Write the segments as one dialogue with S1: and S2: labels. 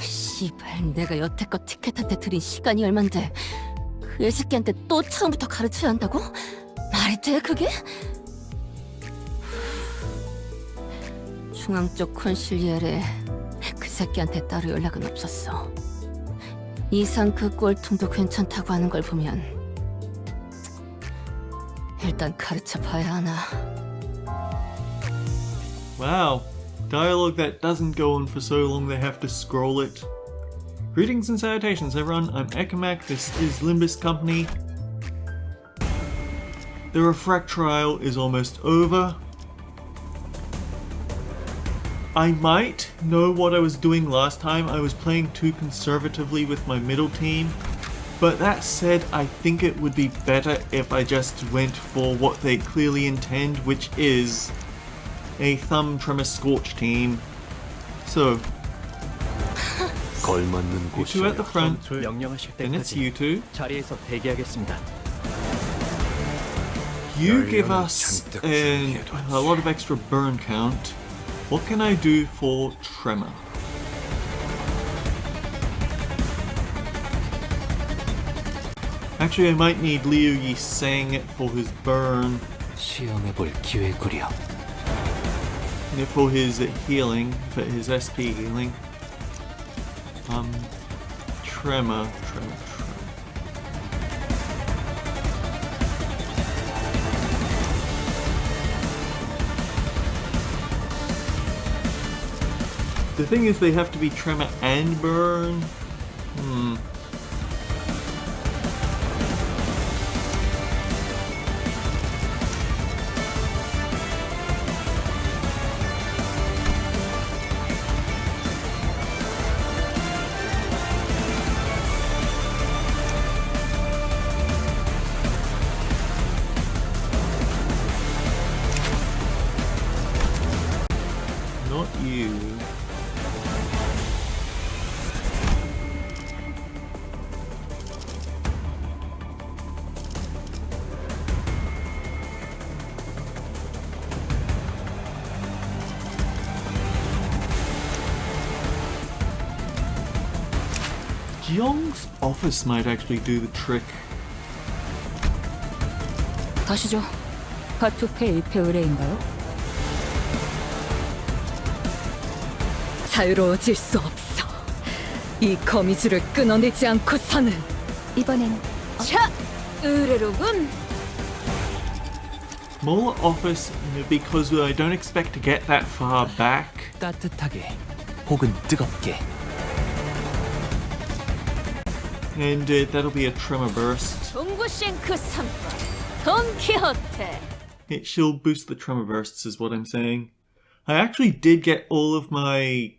S1: 씨발, 내가 여태껏 티켓한테 들인 시간이 얼만데 그 애새끼한테 또 처음부터 가르쳐야 한다고? 말이 돼, 그게? 중앙 쪽 콘실리엘에 그 새끼한테 따로 연락은 없었어. 이상 그 꼴통도 괜찮다고 하는 걸 보면 일단 가르쳐 봐야 하나.
S2: Wow, dialogue that doesn't go on for so long they have to scroll it. Greetings and salutations everyone, I'm Ekamak, this is Limbus Company. The Reflectrial is almost over. I might know what I was doing last time. I was playing too conservatively with my middle team. But that said, I think it would be better if I just went for what they clearly intend, which is a thumb tremor scorch team. So, you two at the front, then it's you two.
S3: 자리에서 대기하겠습니다.
S2: You give us a lot of extra burn count. What can I do for tremor? Actually, I might need Liu Yi Sang for his burn.
S3: 시험해볼 기회구려.
S2: And for his healing, for his SP healing. Tremor. The thing is, they have to be tremor and burn. Not you. Jiong's office might actually do the trick.
S1: 가시죠. 파투페 1패 의뢰인가요? 자유로워질 수 없어. 이 거미줄을 끊어내지 않고서는. 이번엔 자, 의뢰로군.
S2: Smaller office because I don't expect to get that far back.
S3: 따뜻하게 혹은 뜨겁게.
S2: And that'll be a tremor burst.
S1: 동구싱크 3번 돈키호테.
S2: It shall boost the tremor bursts is what I'm saying. I actually did get all of my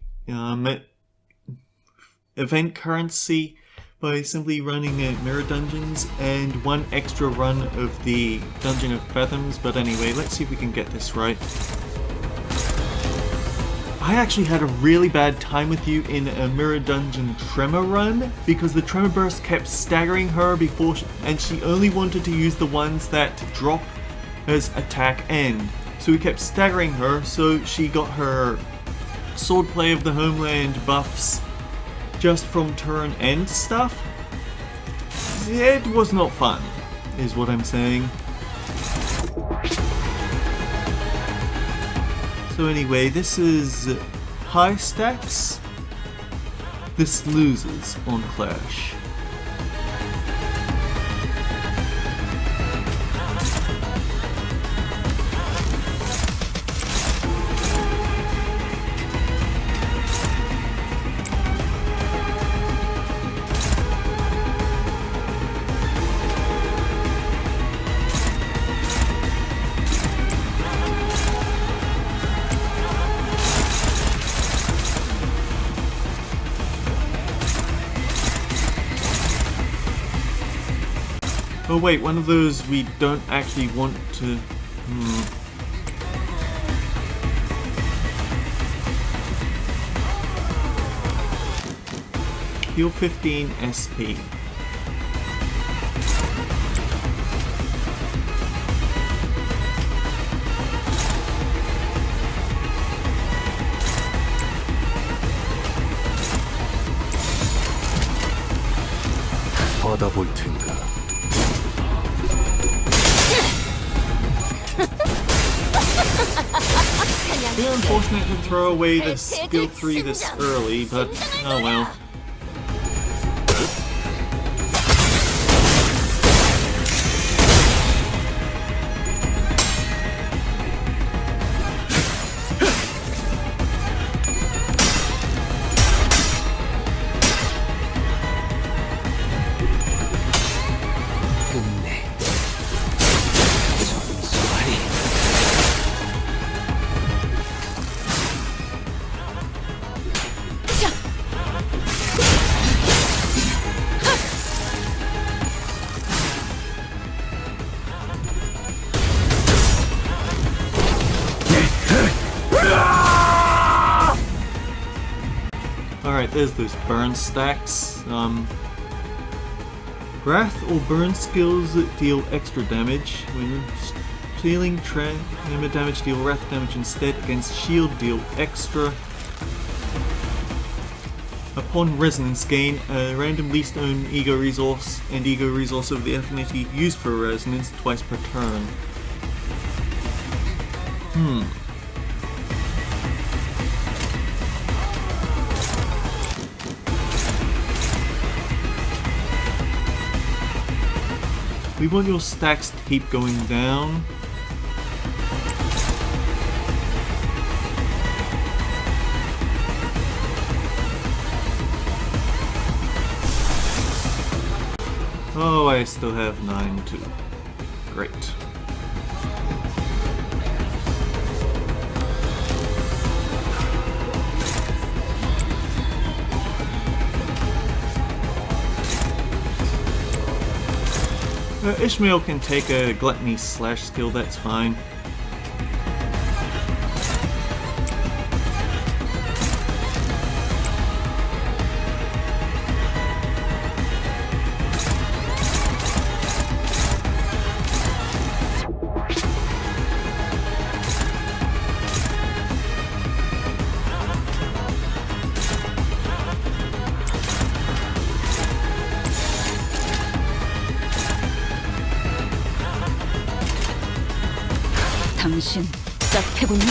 S2: event currency by simply running mirror dungeons and one extra run of the Dungeon of Fathoms, but anyway, let's see if we can get this right. I actually had a really bad time with you in a mirror dungeon tremor run because the tremor burst kept staggering her before and she only wanted to use the ones that drop as attack end. So we kept staggering her, so she got her Swordplay of the Homeland buffs just from turn end stuff. It was not fun, is what I'm saying. So anyway, this is high stacks. This loses on Clash. Oh wait, one of those we don't actually want to... Heal 15 SP.
S3: 받아볼 텐가.
S2: Bit unfortunate to throw away the skill 3 this early, but oh well.
S3: 끝내. 전수하리.
S2: Alright, there's those burn stacks. Wrath or burn skills that deal extra damage. When stealing tremor damage, deal wrath damage instead. Against shield, deal extra. Upon resonance, gain a random least owned ego resource and ego resource of the affinity used for resonance twice per turn. We want your stacks to keep going down. Oh, I still have 9 too. Great. Ishmael can take a gluttony slash skill, that's fine.
S1: 당신 짝패군요.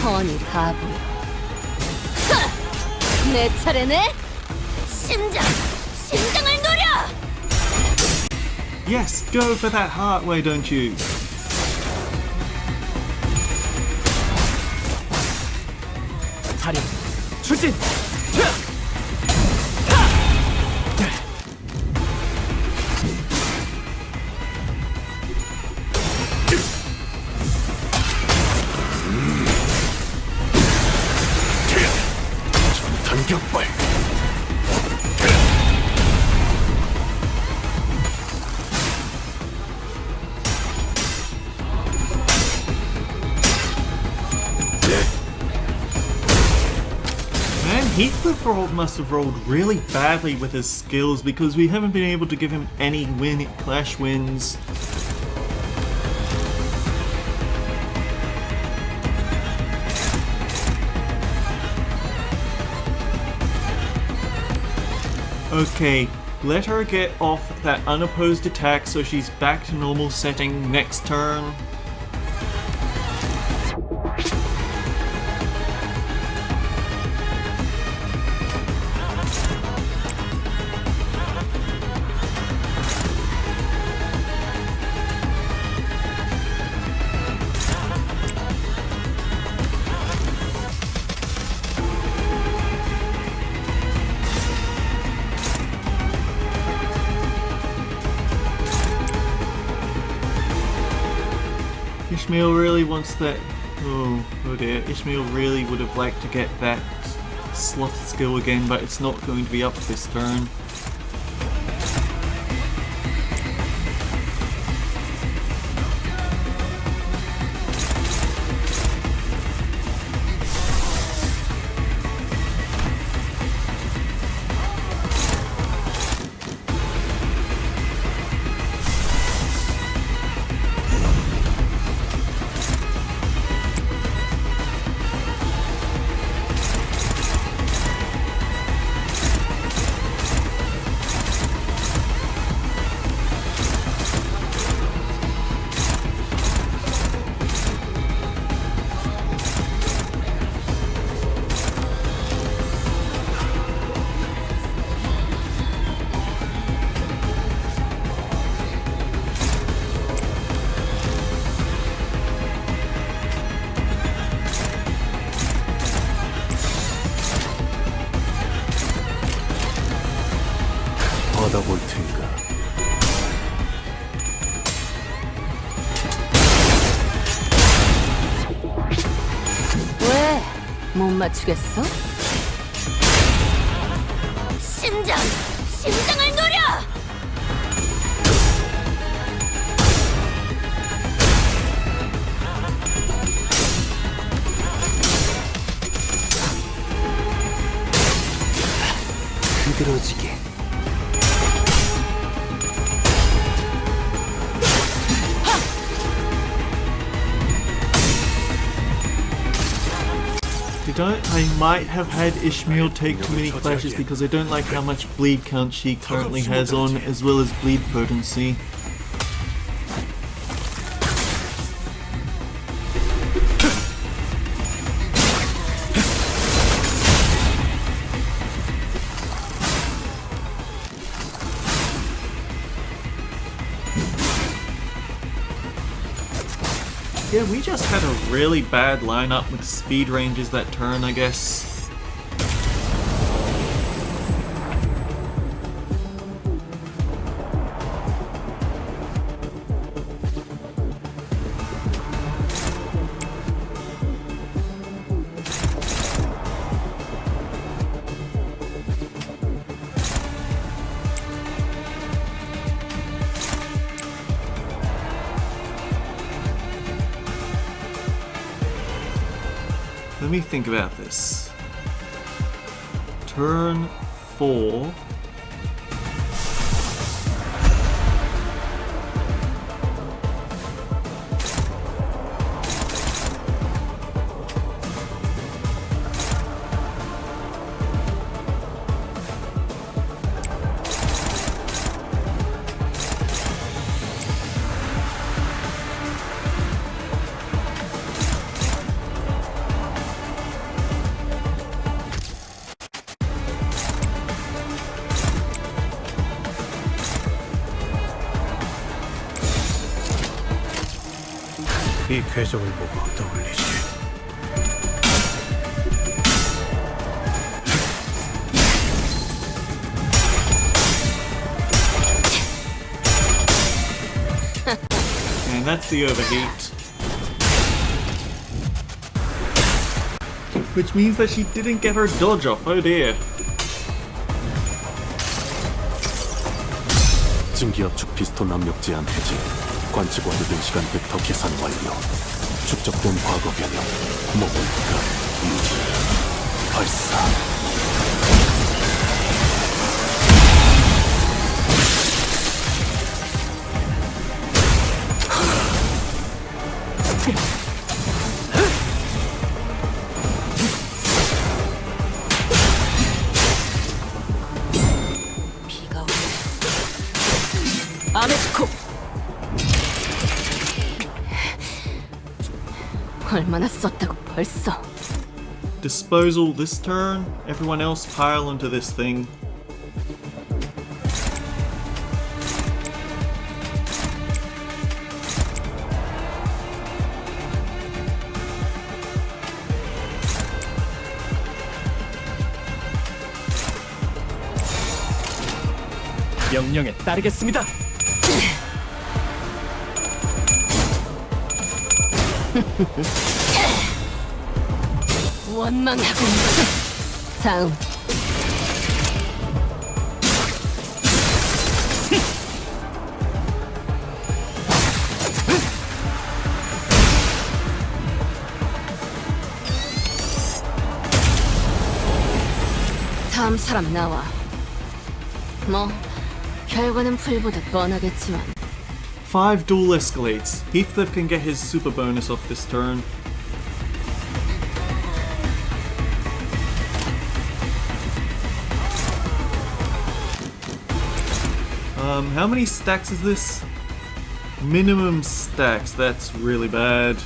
S1: 허니 바보야. 내 차례네. 심장을 노려.
S2: Yes, go for that heart, why don't you?
S3: 살인. 출진. 전탄격발.
S2: Heathcliff must have rolled really badly with his skills because we haven't been able to give him any clash wins. Okay, let her get off that unopposed attack so she's back to normal setting next turn. Ishmael really wants that. Oh dear. Ishmael really would have liked to get that sloth skill again, but it's not going to be up this turn.
S3: 받아볼 테니까.
S1: 왜? 못 맞추겠어? 심장을 노려!
S3: 흐드러지게.
S2: I might have had Ishmael take too many clashes because I don't like how much bleed count she currently has on, as well as bleed potency. Yeah, we just had a really bad lineup with speed ranges that turn, I guess. Let me think about this. Turn 4.
S3: 이 궤적을 보고 떠올리지.
S2: And that's the overheat. Which means that she didn't get her dodge off, oh dear.
S3: 증기압축 피스톤 압력 제한 해제. 관측 완료된 시간 벡터 계산 완료. 축적된 과거 변형. 모멘트가 유지. 발사.
S1: 비가 오네. 아메스코! 얼마나 썼다고 벌써.
S2: Disposal this turn. Everyone else pile into this thing.
S3: 명령에 따르겠습니다.
S1: 원망하고 다음. 다음 사람 나와. 뭐 결과는 풀보다 뻔하겠지만.
S2: 5 dual escalates. Heathcliff can get his super bonus off this turn. How many stacks is this? Minimum stacks, that's really bad.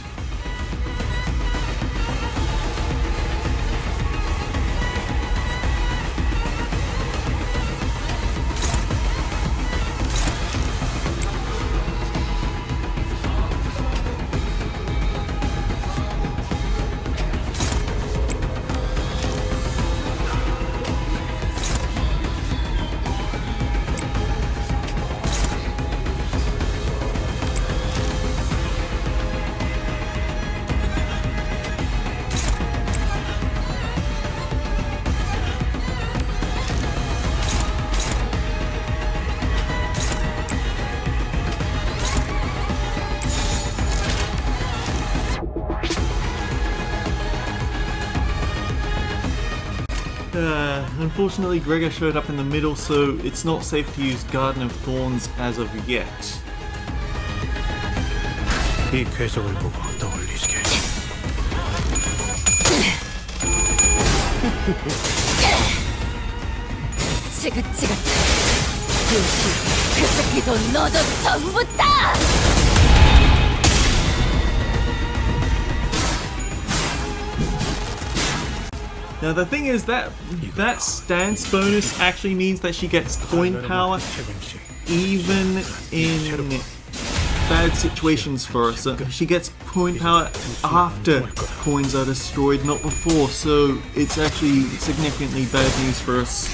S2: Unfortunately, Gregor showed up in the middle, so it's not safe to use Garden of Thorns as of yet.
S4: 이 궤적을 보고 떠올리시게.
S1: 지긋지긋. 요시 그 새끼도 너도 전부 다.
S2: Now the thing is that stance bonus actually means that she gets coin power
S4: 책임지.
S2: even in bad situations for us. So she gets coin power after coins are destroyed, not before, so it's actually significantly bad news for us.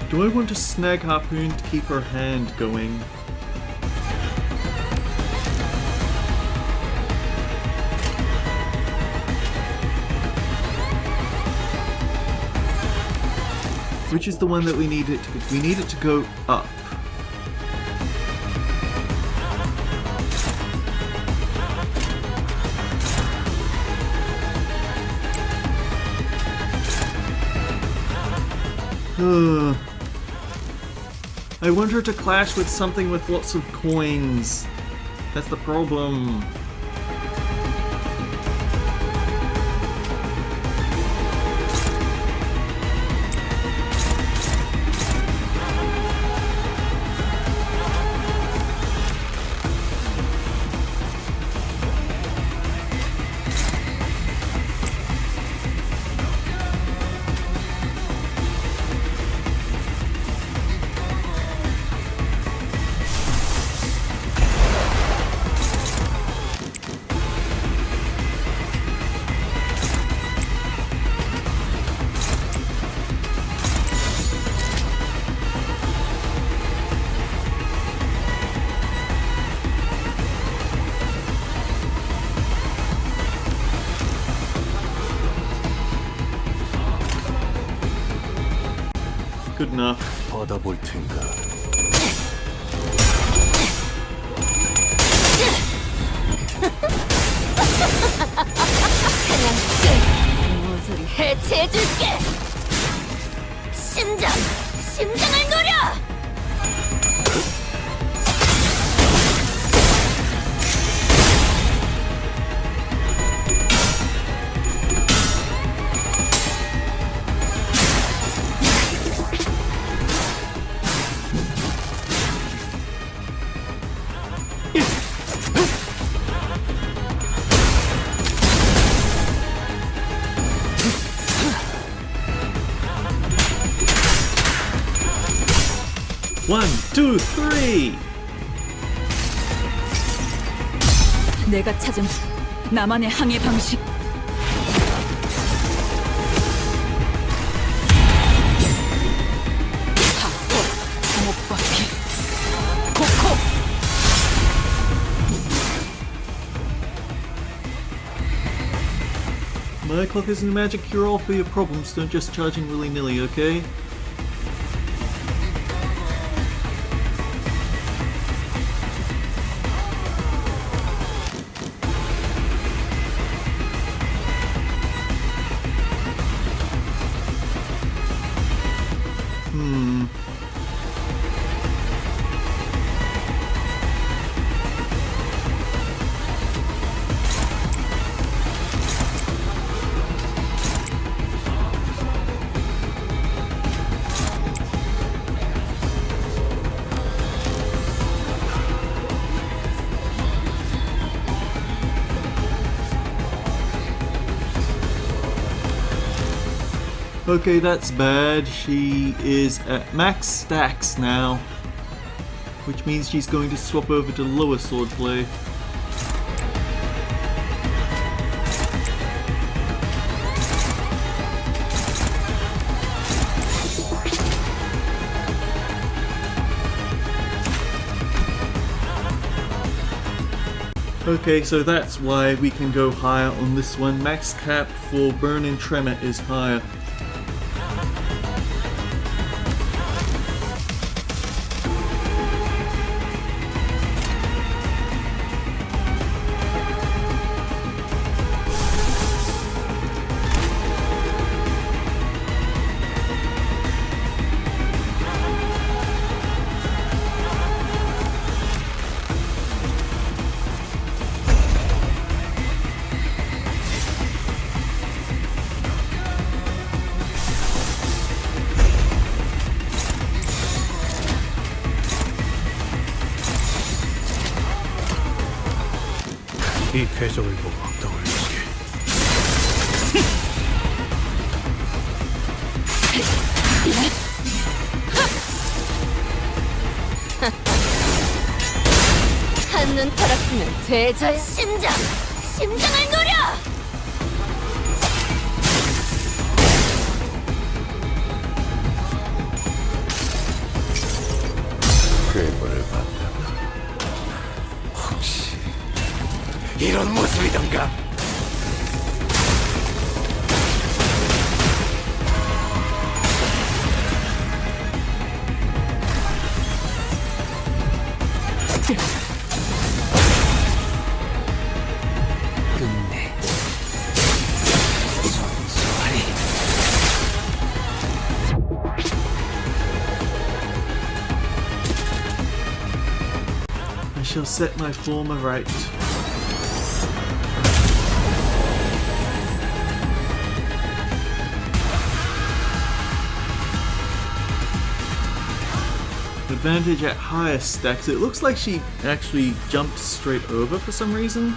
S2: Do I want to snag Harpoon to keep her hand going? Which is the one that we need it to? We need it to go up. I want her to clash with something with lots of coins. That's the problem. Good enough.
S3: 받아볼 텐가.
S1: 그냥 끝. 모조리 해체해줄게. 심장을 노려.
S2: One, two, three.
S5: 내가 찾은 나만의 항해 방식. 학고, 목바퀴, 코코.
S2: My clock isn't a magic cure-all for your problems. Don't just charging willy-nilly, okay? Okay, that's bad. She is at max stacks now. which means she's going to swap over to lower swordplay. Okay, so that's why we can go higher on this one. Max cap for burn and tremor is higher.
S4: 이 궤적을 보고 떠올리시게.
S1: 한눈 팔았으면 되자야. 심장을 노려!
S3: 괴물을 봤다나 혹시 이런 모습이던가? 끝내 순수하리.
S2: I shall set my former right. Advantage at higher stacks. It looks like she actually jumped straight over for some reason.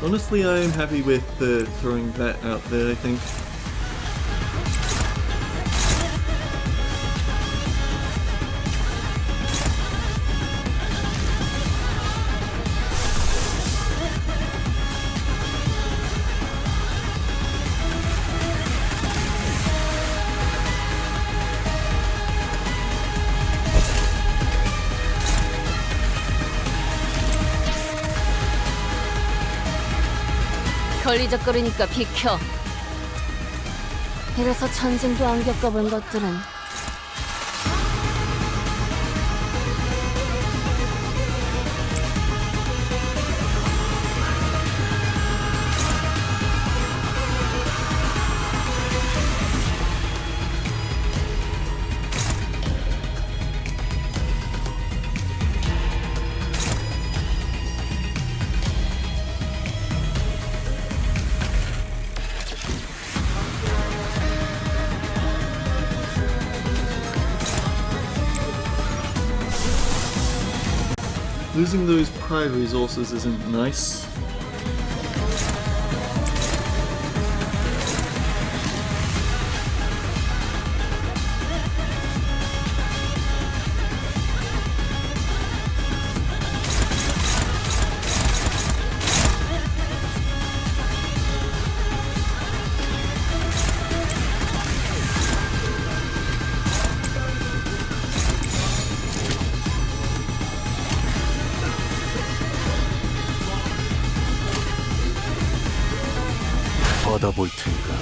S2: Honestly, I am happy with throwing that out there, I think.
S1: 걸리적거리니까 비켜. 이래서 전쟁도 안 겪어본 것들은
S2: Losing those pride resources isn't nice.
S3: 받아볼 테니까.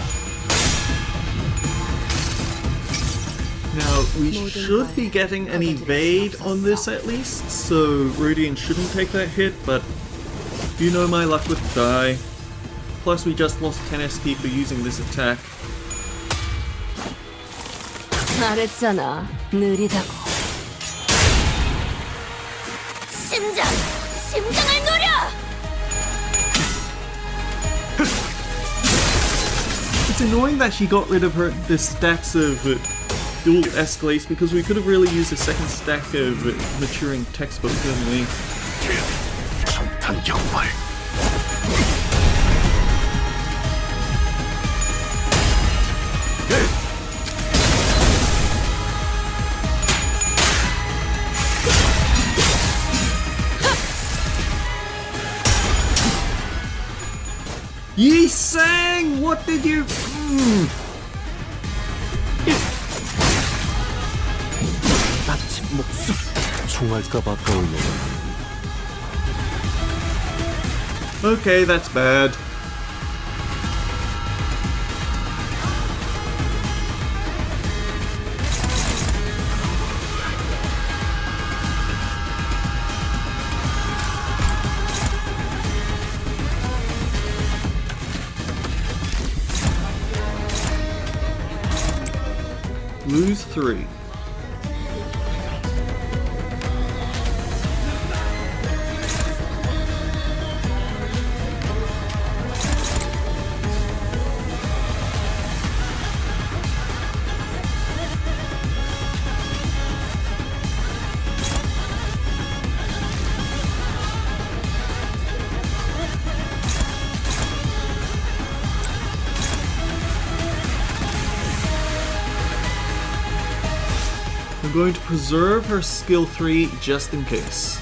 S2: Now, we should be getting an evade on this at least, so Rodian shouldn't take that hit, but you know my luck with die. Plus, we just lost 10 SP for using this attack.
S1: 말했잖아. 느리다고. 심장을 노려!
S2: annoying that she got rid of the stacks of dual escalates, because we could have really used a second stack of maturing textbook, couldn't we?
S3: 천탄 경발.
S2: Yi Sang! What did you...
S3: 나집 목숨. 총알값 아까우면
S2: Okay, that's bad. Lose 3. I'm going to preserve her skill 3 just in case.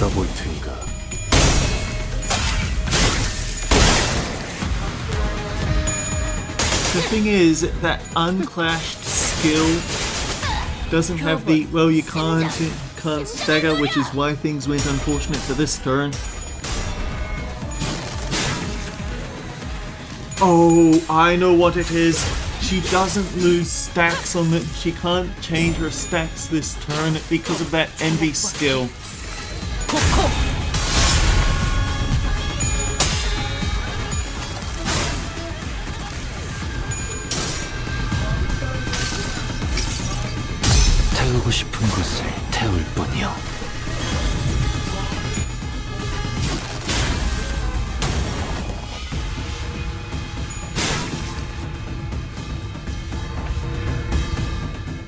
S3: 받아볼 테니까.
S2: The thing is that unclashed skill doesn't have the, well, you can't stagger, which is why things went unfortunate for this turn. Oh, I know what it is. She doesn't lose stacks on the, she can't change her stacks this turn because of that envy skill.
S3: 태우고 싶은 곳을 태울 뿐이요.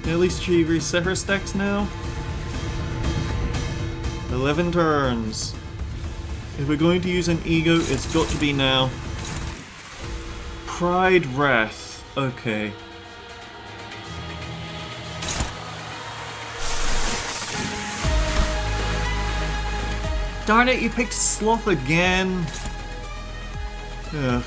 S2: At least she reset her stacks now. 11 turns. If we're going to use an ego, it's got to be now. Pride Wrath. Okay. Darn it, you picked Sloth again. Ugh.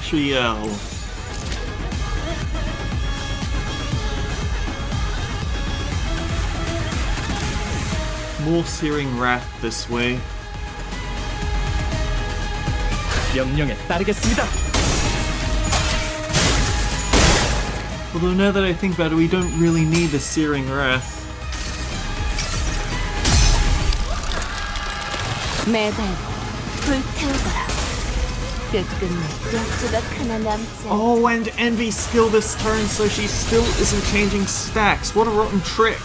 S2: Reflectrial. more searing wrath this way.
S6: 명령에 따르겠습니다.
S2: Although now that I think about it, we don't really need the searing wrath.
S1: 매달 불태우거라. 끝끝내 약조각 하나 남지 않-
S2: Oh, and Envy skill this turn, so she still isn't changing stacks. What a rotten trick.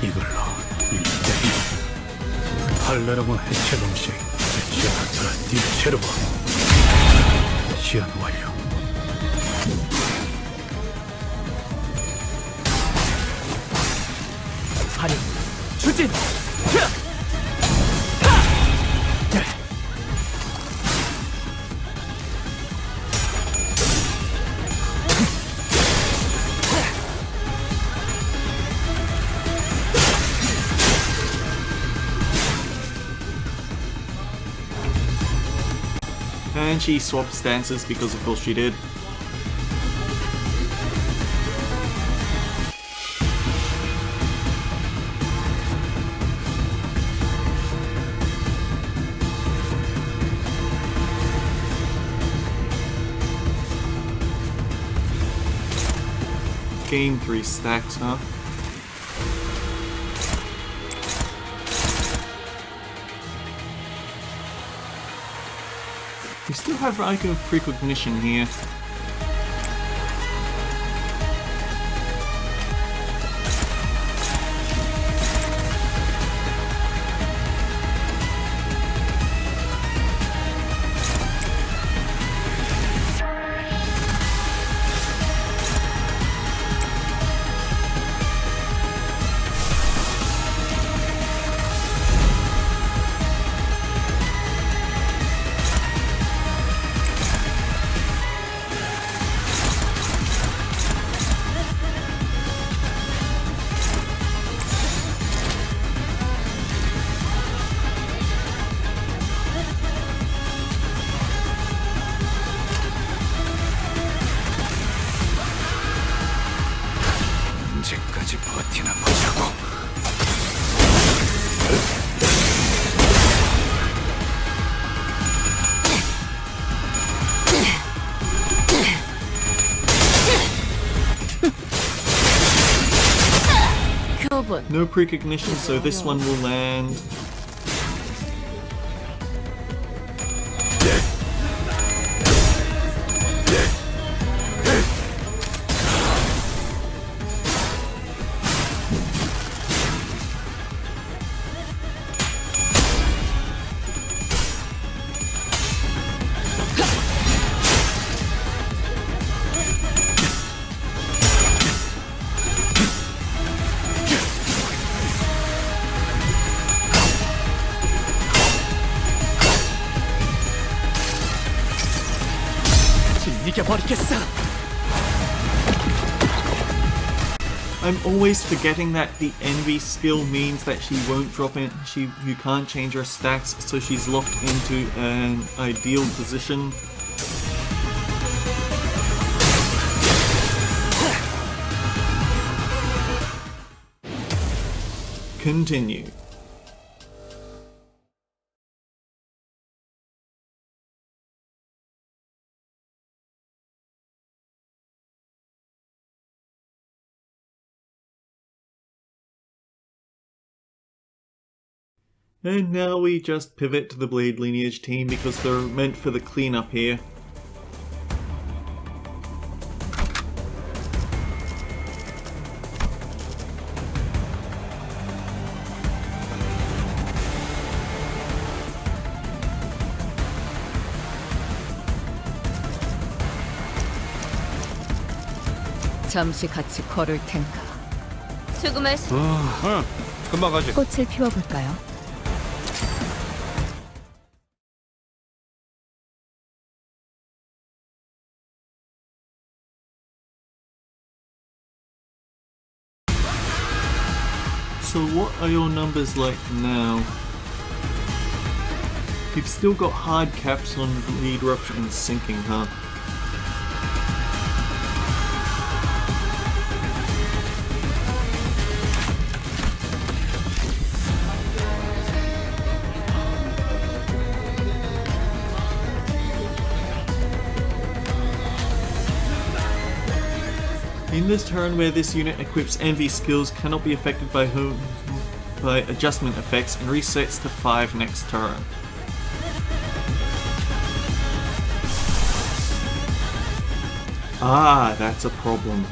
S4: 이걸로 1대1 할레르모 해체 방식 시아나트라 딥체르버 시안 완료.
S6: 발이 추진.
S2: And she swapped stances because of course she did. Gain 3 stacks, huh? We still have Icon of Precognition here.
S4: 언제까지 버티나 보자고.
S1: 교본
S2: No precognition, so this one will land.
S6: 이겨버리겠어.
S2: I'm always forgetting that the Envy skill means that she won't drop in. You can't change her stacks, so she's locked into an ideal position. Continue. And now we just pivot to the Blade Lineage team because they're meant for the cleanup here.
S5: 잠시 같이 걸을 텐가.
S1: 수고말씀.
S4: 응, 금방 가지.
S5: 꽃을 피워볼까요?
S2: so what are your numbers like now? You've still got hard caps on bleed, rupture, and sinking, huh? In this turn where this unit equips envy skills cannot be affected by adjustment effects and resets to 5 next turn. Ah, that's a problem.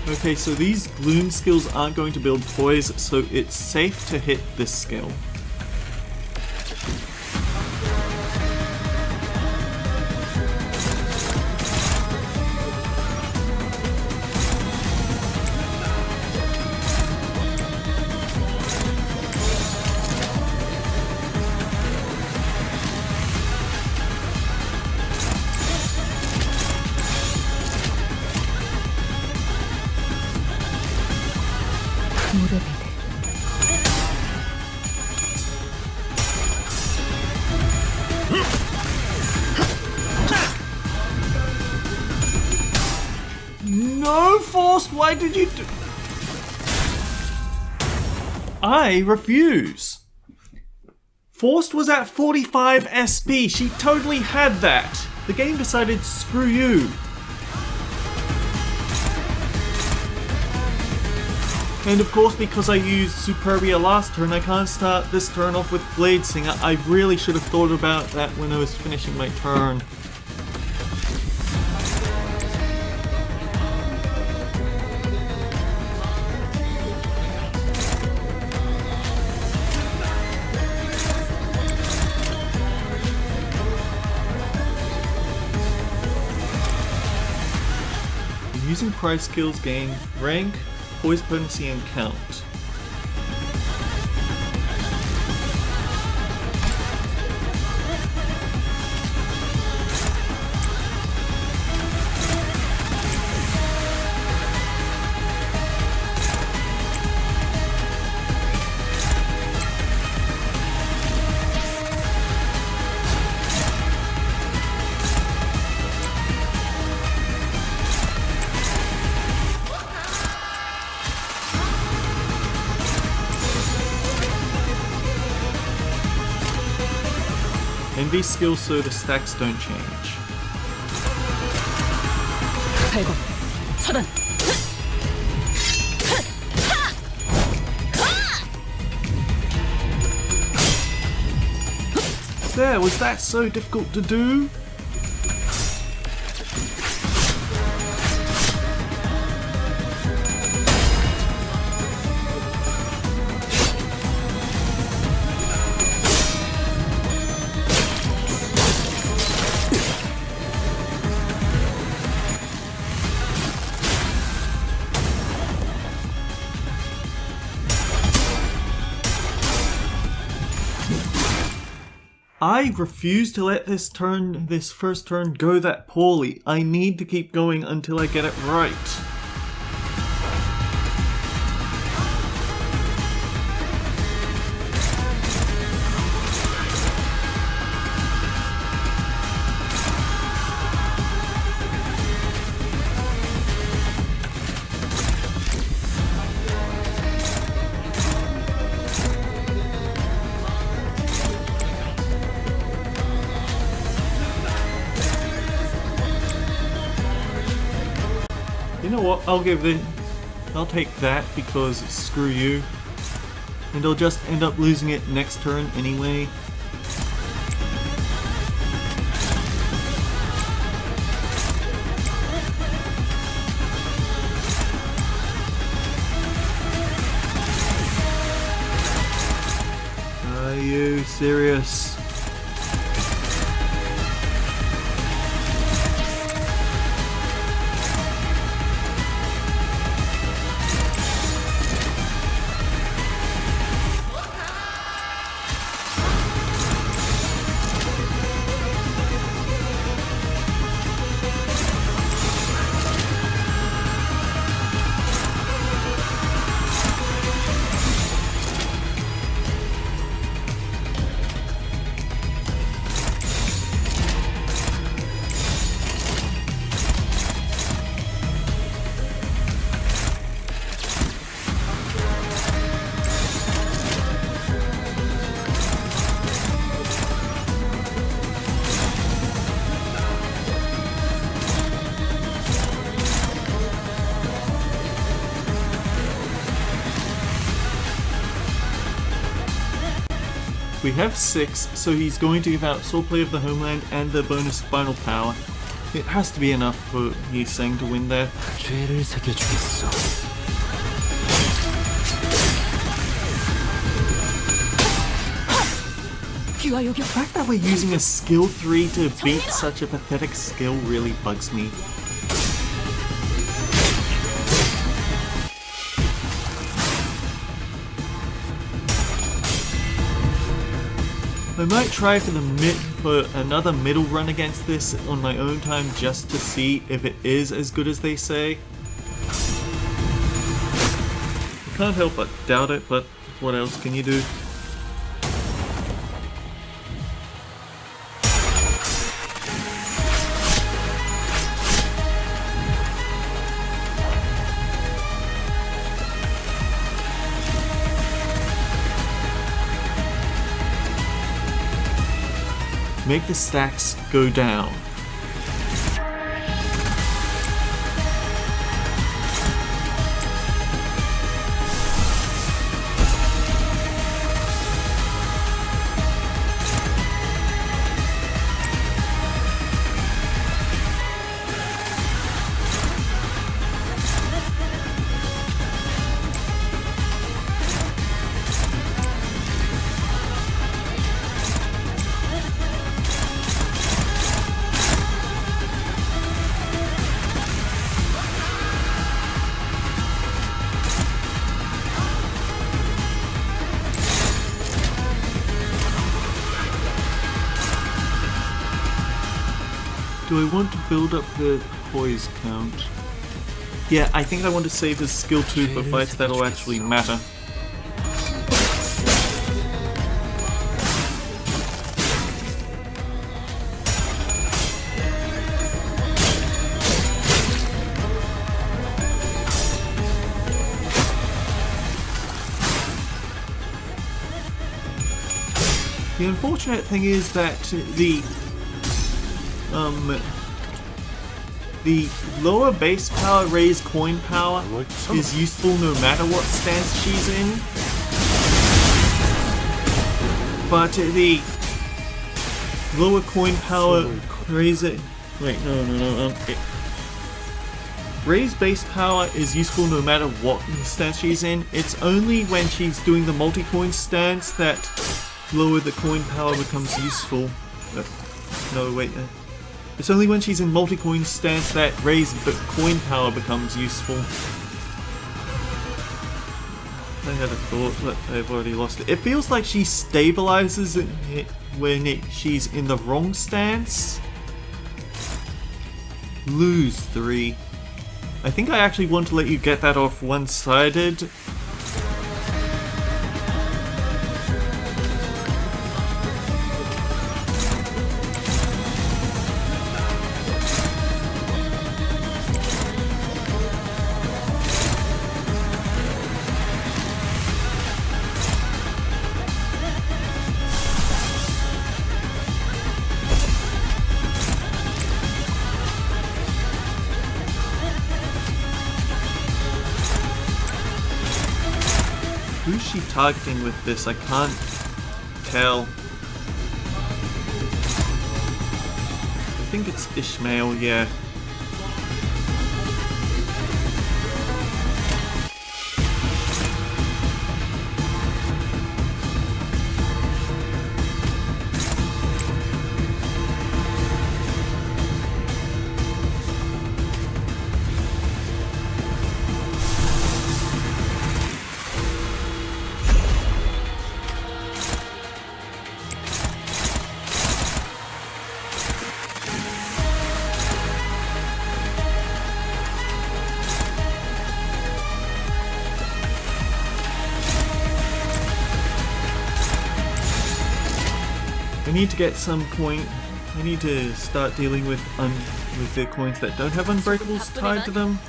S2: Okay, so these gloom skills aren't going to build poise, so it's safe to hit this skill. No, Forced, why did you do... I refuse. Forced was at 45 SP. She totally had that. The game decided, screw you. And of course, because I used Superbia last turn, I can't start this turn off with Blade Singer. I really should have thought about that when I was finishing my turn. Using prize skills gain rank, poise potency, and count. Envy skills so the stacks don't change.
S5: 8번 차단.
S2: There, was that so difficult to do? I refuse to let this first turn go that poorly. I need to keep going until I get it right. You know what, I'll take that because screw you. And I'll just end up losing it next turn anyway. Are you serious? We have 6, so he's going to give out Swordplay of the Homeland and the bonus Final Power. It has to be enough for he's saying to win there.
S3: 죄를 새겨주겠어.
S5: 귀와 요격.
S2: The fact that we're using a skill 3 to beat such a pathetic skill really bugs me. I might try for another middle run against this on my own time just to see if it is as good as they say. I can't help but doubt it, but what else can you do? Make the stacks go down. Do I want to build up the poise count? Yeah, I think I want to save his skill 2 for fights that'll actually matter. The unfortunate thing is that the lower base power raised coin power is useful no matter what stance she's in, but the lower coin power raise it. Wait, no. Raised base power is useful no matter what stance she's in. It's only when she's doing the multi-coin stance that lower the coin power becomes useful. No, wait. It's only when she's in multi-coin stance that raised coin power becomes useful. I had a thought, but I've already lost it. It feels like she stabilizes it when she's in the wrong stance. Lose 3. I think I actually want to let you get that off one-sided. Who's she targeting with this? I can't tell. I think it's Ishmael, yeah. I need to get some coin. I need to start dealing with the coins that don't have unbreakables tied to them.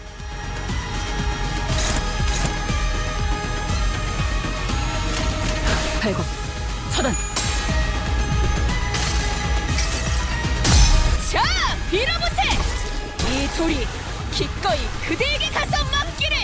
S5: 발광 차단. 자, 빌어보세. 이 돌이 기꺼이 그대에게 가서 맡기를.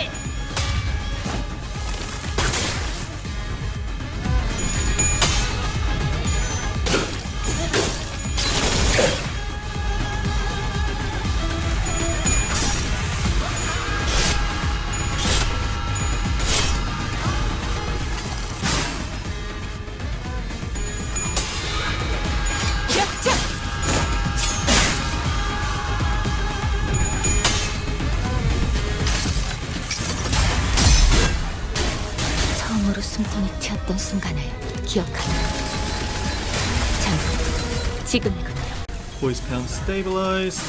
S1: 처음으로 숨통이 튀었던 순간을 기억하라. 자, 지금이군요.
S2: Voice pound stabilized.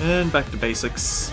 S2: And back to basics.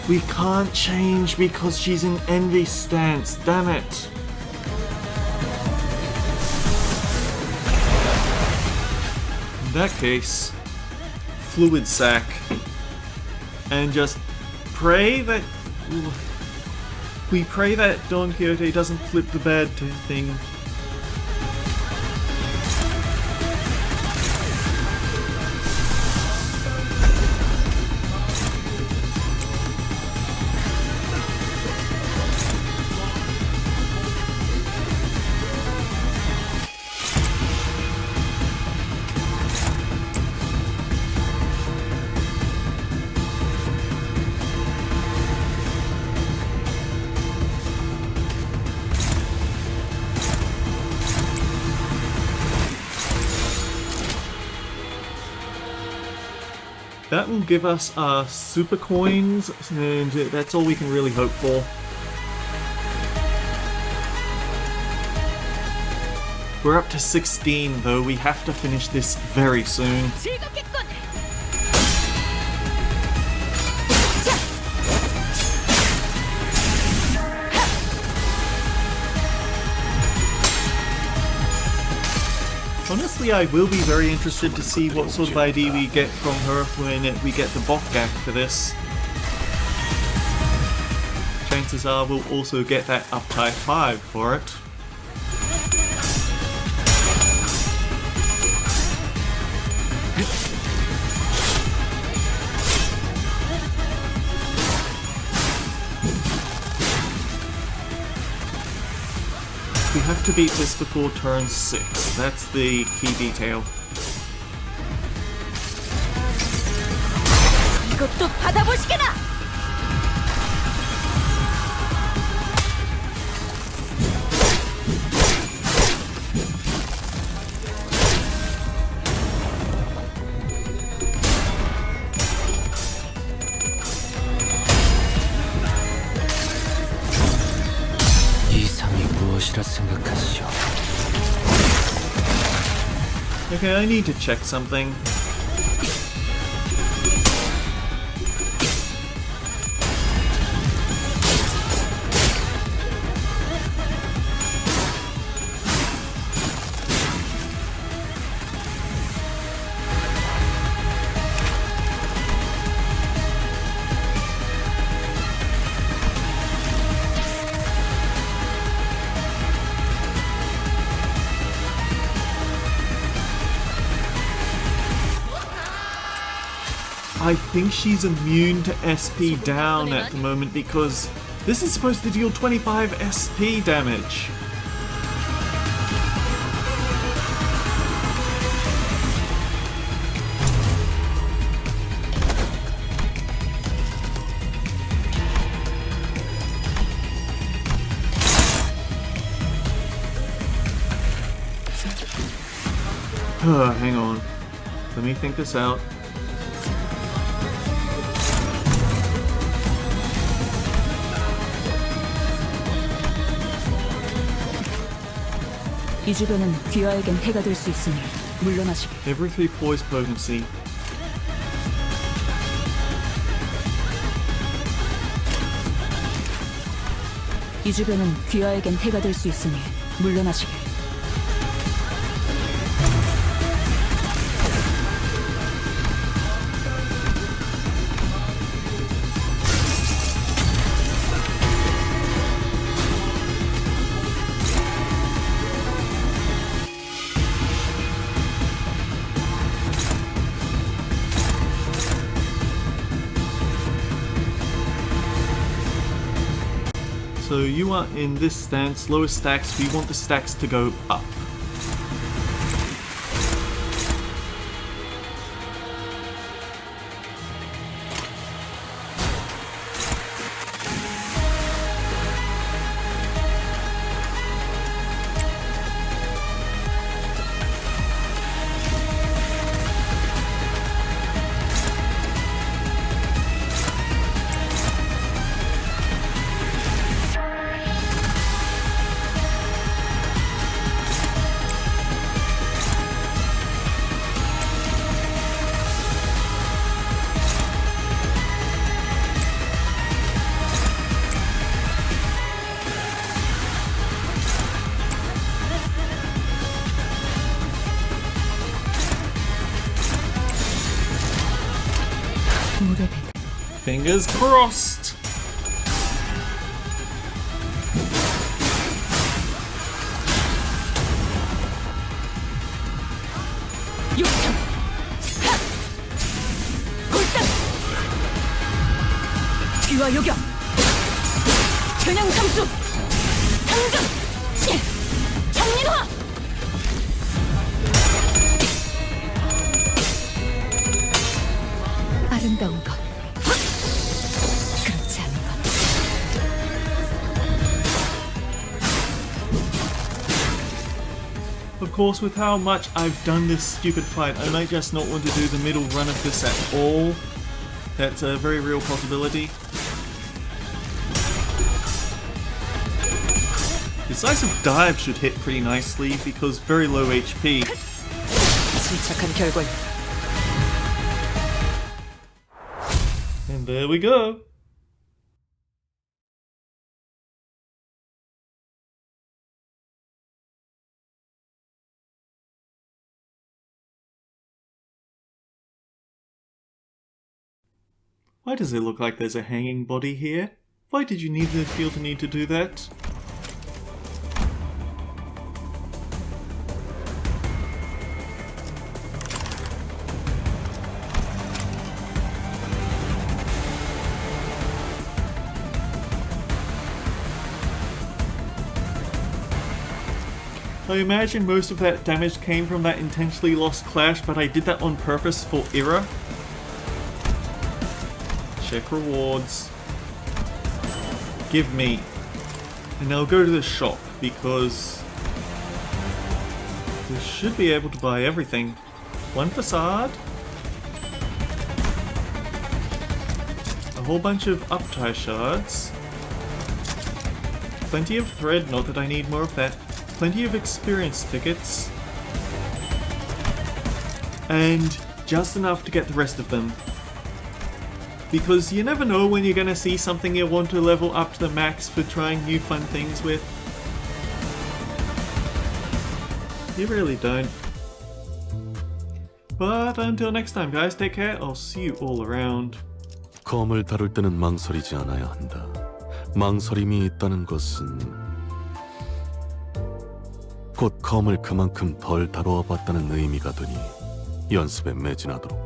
S2: We can't change because she's in envy stance, damn it. In that case, fluid sac. And just pray that... We pray that Don Quixote doesn't flip the bad thing. That will give us our super coins, and that's all we can really hope for. We're up to 16 though, we have to finish this very soon.
S5: 즐겁겠군.
S2: Honestly, I will be very interested to see what sort of ID we get from her when we get the Bokgak for this. Chances are we'll also get that Uptype 5 for it. we have to beat this before turn 6. That's the key detail.
S5: 이것도 받아보시게나.
S6: 이상이 무엇이라 생각하시오?
S2: Okay, I need to check something. I think she's immune to SP down at the moment because this is supposed to deal 25 SP damage. Hang on. Let me think this out.
S5: 이 주변은 귀하에겐 해가 될 수 있으니 물러나시게.
S2: Every 3 poise potency.
S5: 이 주변은 귀하에겐 해가 될 수 있으니 물러나시게.
S2: So you are in this stance, lowest stacks, we want the stacks to go up. Fingers crossed!
S5: 육천, 하! 골당! 귀와 요격! 겨냥 삼수! 상전! 장민화! 아름다운 것 그렇지 않은 것
S2: Of course, with how much I've done this stupid fight, I might just not want to do the middle run of this at all. That's a very real possibility. Decisive Dive should hit pretty nicely because very low HP.
S5: 침착한 결과입니다.
S2: And there we go. Why does it look like there's a hanging body here? Why did you feel the need to do that? I imagine most of that damage came from that intentionally lost clash, but I did that on purpose for Ira. Check rewards. Give me. And I'll go to the shop because we should be able to buy everything. One facade. A whole bunch of uptie shards. Plenty of thread, not that I need more of that. Plenty of experience tickets. And just enough to get the rest of them. Because you never know when you're gonna see something you want to level up to the max for trying new fun things with. You really don't. But until next time guys, take care, I'll see you all around.
S3: 검을 다룰 때는 망설이지 않아야 한다. 망설임이 있다는 것은 곧 검을 그만큼 덜 다루어 봤다는 의미가 되니 연습에 매진하도록.